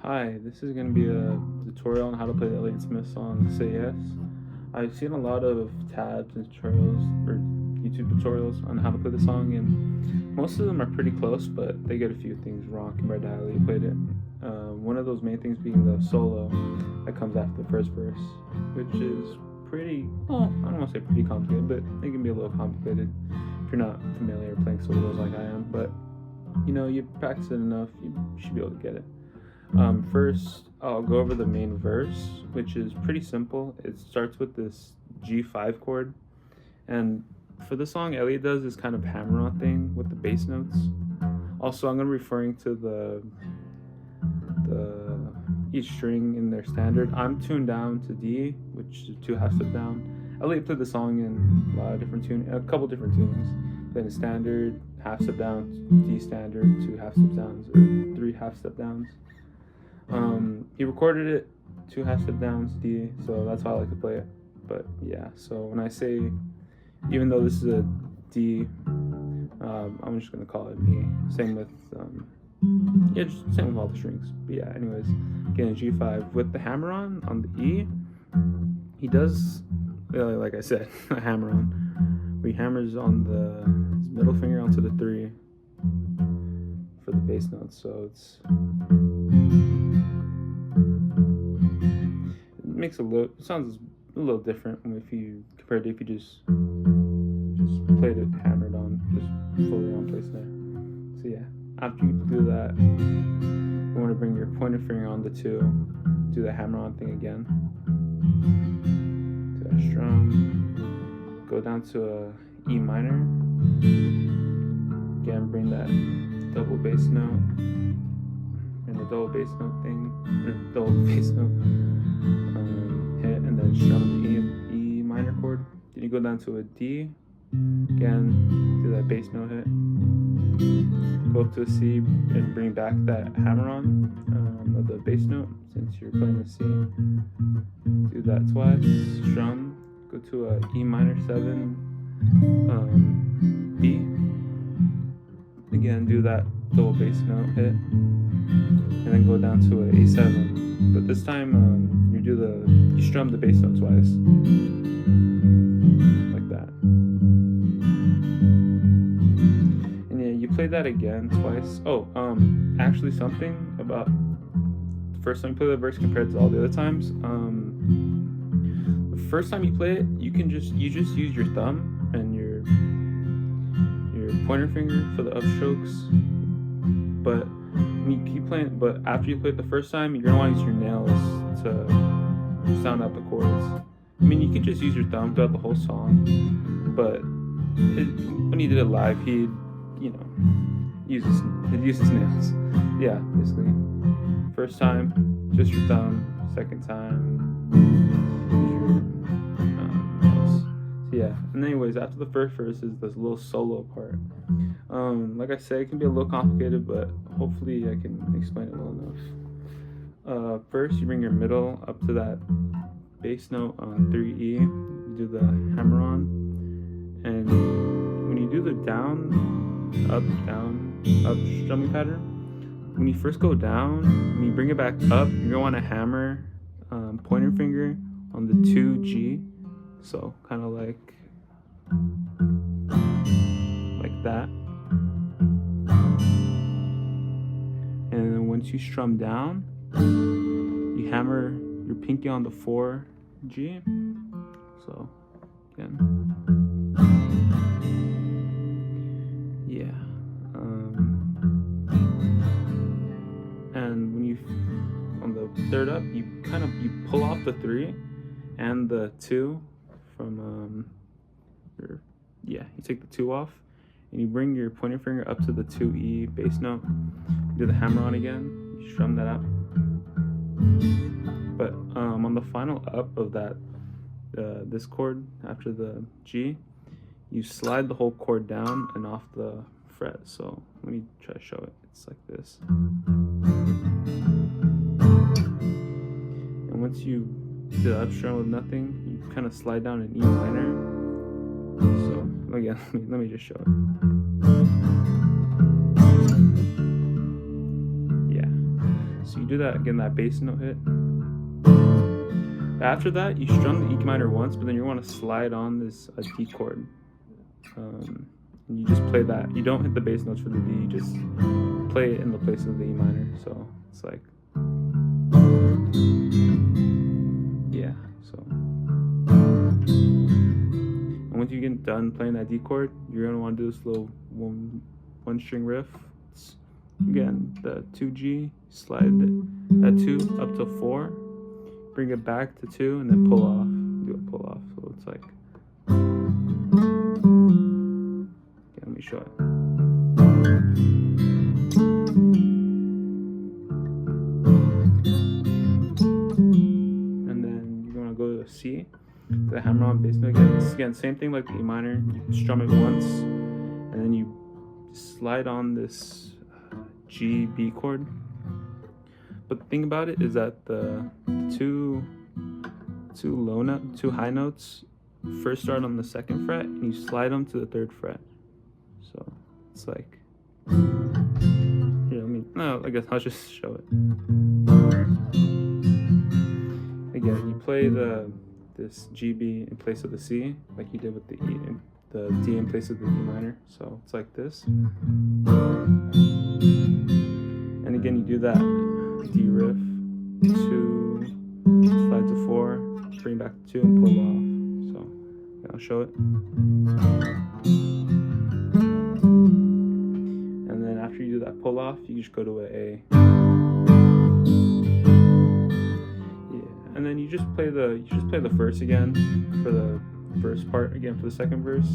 Hi, this is going to be a tutorial on how to play the Elliott Smith song Say Yes. I've seen a lot of tabs and tutorials or YouTube tutorials on how to play the song, and most of them are pretty close, but they get a few things wrong compared to how Elliott played it. One of those main things being the solo that comes after the first verse, which is pretty, well, I don't want to say pretty complicated, but it can be a little complicated if you're not familiar playing solos like I am, but you practice it enough, you should be able to get it. First, I'll go over the main verse, which is pretty simple. It starts with this G5 chord, and for the song, Elliott does this kind of hammer-on thing with the bass notes. Also, I'm going to be referring to the each string in their standard. I'm tuned down to D, which is 2 half step down. Elliott played the song in a lot of different a couple different tunings. Then standard, half step down, D standard, 2 half step downs, or 3 half step downs. He recorded it 2 half step downs D, so that's how I like to play it. But yeah, so when I say, even though this is a D, I'm just gonna call it E. Same with just same with all the strings. But yeah, anyways, getting a G5 with the hammer on the E. He does, like I said, a hammer on. Where he hammers on his middle finger onto the 3 for the bass notes. So it makes it sounds a little different compared to if you just played it hammered on, just fully on place there. So yeah, after you do that, you want to bring your pointer finger on the 2, do the hammer on thing again, to that strum, go down to a E minor, again bring that double bass note, and the double bass note thing, or double bass note hit, and then strum the E minor chord. Then you go down to a D, again do that bass note hit, go up to a C and bring back that hammer on of the bass note since you're playing a C. Do that twice, strum, go to a E minor 7, B, again do that double bass note hit, and then go down to a A7. But this time you strum the bass note twice, like that. And yeah, you play that again twice. Oh, actually something about the first time you play the verse compared to all the other times. The first time you play it, you just use your thumb and your pointer finger for the upstrokes. But when you keep playing, but after you play it the first time, you're gonna want to use your nails to sound out the chords. I mean, you could just use your thumb throughout the whole song, but when he did it live, he'd use his nails. Yeah, basically. First time, just your thumb. Second time, use your nails. So yeah. And anyways, after the first verse is this little solo part. Like I said, it can be a little complicated, but hopefully I can explain it well enough. First, you bring your middle up to that bass note on 3E. You do the hammer on, and when you do the down, up, strumming pattern, when you first go down, when you bring it back up, you're gonna want to hammer pointer finger on the 2G, so kind of like that. And then once you strum down, you hammer your pinky on the 4G. So again, yeah. And when on the third up, you pull off the 3 and the 2 from you take the 2 off, and you bring your pointer finger up to the 2E bass note, do the hammer on again, you strum that out. But on the final up of that, this chord after the G, you slide the whole chord down and off the fret. So let me try to show it. It's like this. And once you do the up strum with nothing, you kind of slide down an E minor. So again, let me just show it. Yeah. so you do that again, that bass note hit. After that, you strum the E minor once, but then you want to slide on this D chord. And you just play that. You don't hit the bass notes for the D, you just play it in the place of the E minor. So it's like, yeah, so. And once you get done playing that D chord, you're gonna want to do this little one string riff. It's, again, the 2G, slide that 2 up to 4, bring it back to 2, and then pull off. Do a pull off. So it's like, okay, let me show it. And then you're gonna go to a C, the hammer on bass note again, same thing like the E minor. You strum it once, and then you slide on this G B chord. But the thing about it is that the two high notes first start on the 2nd fret, and you slide them to the 3rd fret. So it's like, here, I guess I'll just show it. Again, you play this GB in place of the C, like you did with the E, and the D in place of the E minor. So it's like this. And again, you do that D riff, 2, slide to 4, bring back to 2, and pull off. So yeah, I'll show it. And then after you do that pull off, you just go to an A. Yeah, and then you just play the verse again for the first part, again for the 2nd verse.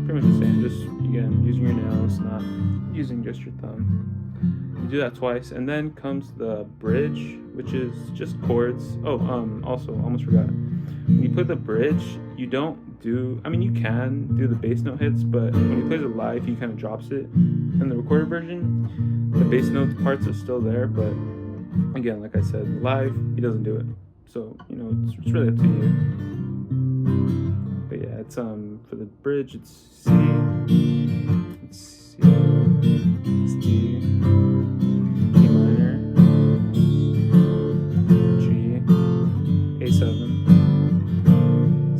Pretty much the same, just again using your nails, not using just your thumb. You do that twice, and then comes the bridge, which is just chords. Also, almost forgot. When you play the bridge, you don't do, you can do the bass note hits, but when he plays it live, he kind of drops it. In the recorded version, the bass note parts are still there, but again, like I said, live, he doesn't do it. So, it's really up to you. But yeah, it's, for the bridge, it's C, it's C, it's D, E minor, G, A7,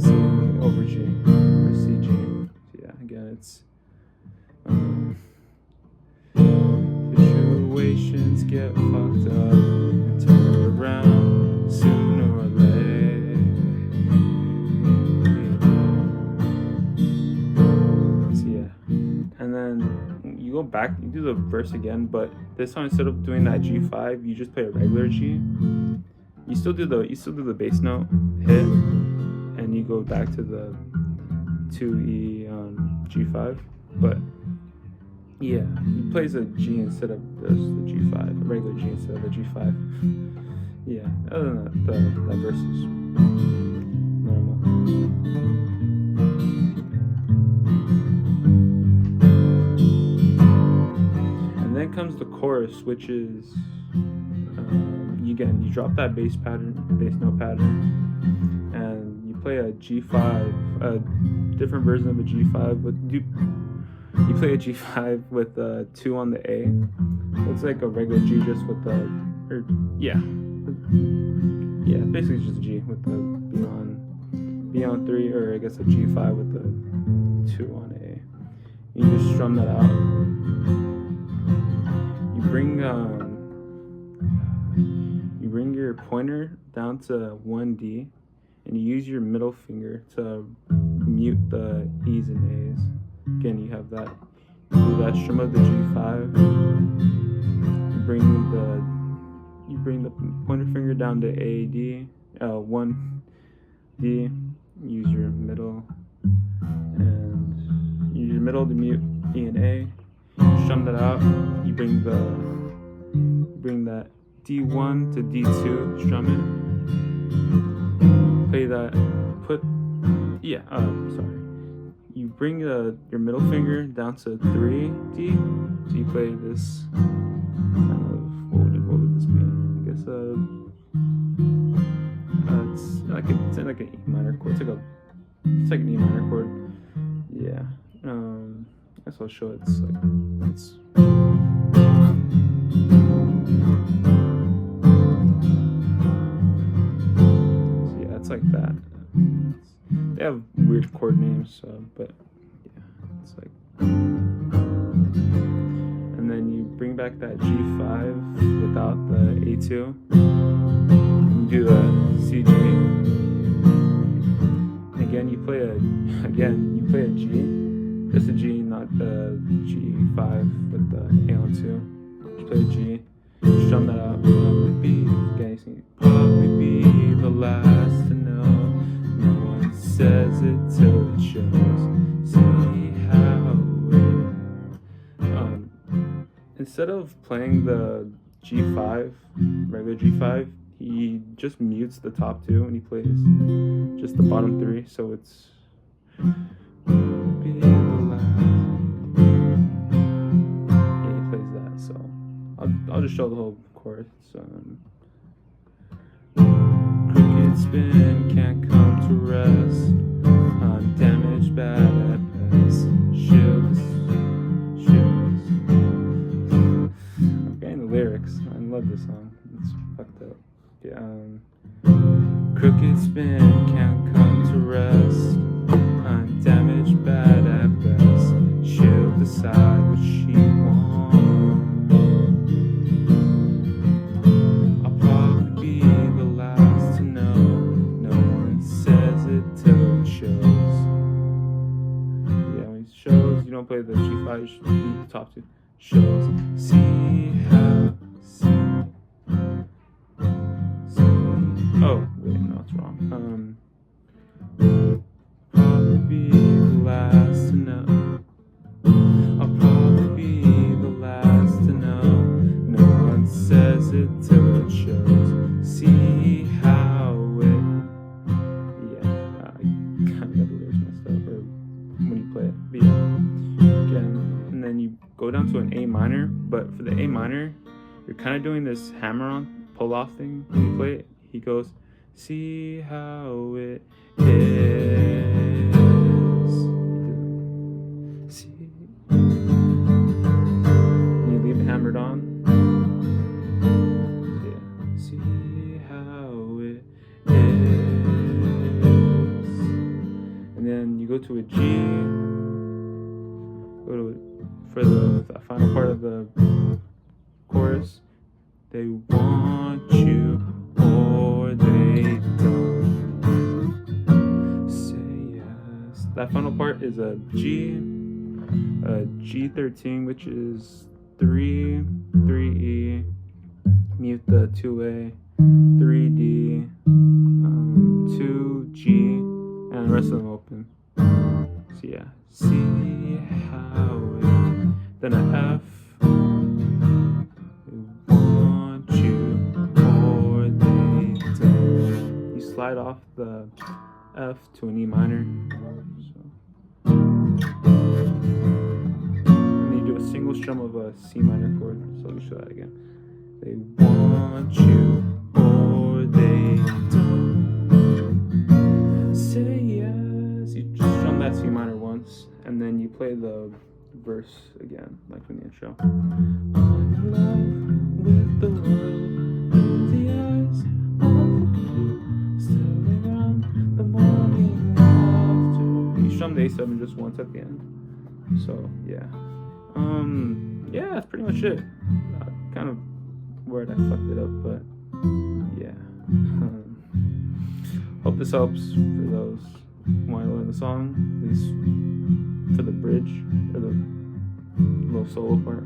C over G, or C, G. So yeah, again, it's, situations get fucked up and turned around sooner or later. So yeah, and then you go back, you do the verse again, but this time instead of doing that G5, you just play a regular G. You still do the bass note hit, and you go back to the 2E G5, but yeah, he plays a G instead of the G5, a regular G instead of the G5. Yeah, other than that, that verse is normal. And then comes the chorus, which is, you drop that bass note pattern, and you play a G5, a different version of a G5, you play a G5 with 2 on the A. It's like a regular G just with the, basically just a G with the B on 3, or I guess a G5 with the 2 on A. You just strum that out. You bring your pointer down to 1D, and you use your middle finger to mute the E's and A's. Again, you have that. You do that strum of the G5. You bring the pointer finger down to A, D, 1, D. Use your middle, and use your middle to mute E and A. You strum that out. You bring that D1 to D2, strum it. Play that. You bring your middle finger down to 3D, so you play this kind of, what would this be? I guess it's like an E minor chord. It's like an E minor chord. Yeah. I guess I'll show it. It's they have weird chord names, but yeah, it's like. And then you bring back that G5 without the A2. You do a C G. Again, you play a G, just a G, not the G5 with the A on 2. Just play a G, strum that out. Probably be the last to know. No one says it till it shows. See how it. Instead of playing the G5, regular G5, he just mutes the top 2 and he plays just the bottom 3, so it's be the last. Yeah, he plays that, so I'll just show the whole chorus. Crooked spin, can't come to rest. I'm damaged, bad at best. Shivs. I'm getting the lyrics. I love this song. It's fucked up. Yeah. Crooked spin, can't come to rest. I'm damaged, bad at best. She'll decide what she wants. I'll probably be the last to know. No one says it till it shows. Yeah, when it shows, you don't play the G5, you should beat the top 2. Shows. See how. Oh, wait, no, it's wrong. Probably be the last to know. I'll probably be the last to know. No one says it till it shows. See how it. Yeah, I kind of got the lyrics messed up, or when you play it. But yeah, again, and then you go down to an A minor, but for the A minor, you're kind of doing this hammer-on pull-off thing when you play it. He goes, see how it is. See. And you leave it hammered on. Yeah. See how it is. And then you go to a G. For the final part of the chorus. They want you. Or they don't. Say yes. That final part is a G13, which is 3, 3E, mute the 2A, 3D, 2G, and the rest of them open. So yeah, see how it. Then an F. Slide off the F to an E minor. And then you do a single strum of a C minor chord. So let me show that again. They want you or they don't. Say yes. You just strum that C minor once, and then you play the verse again, like in the intro. I'm in love with the world, through the eyes of still around the morning after. You strum the A7 just once at the end. So yeah. Yeah, that's pretty much it. Kind of where I fucked it up, but yeah. Hope this helps for those who want to learn the song, at least for the bridge or the little solo part.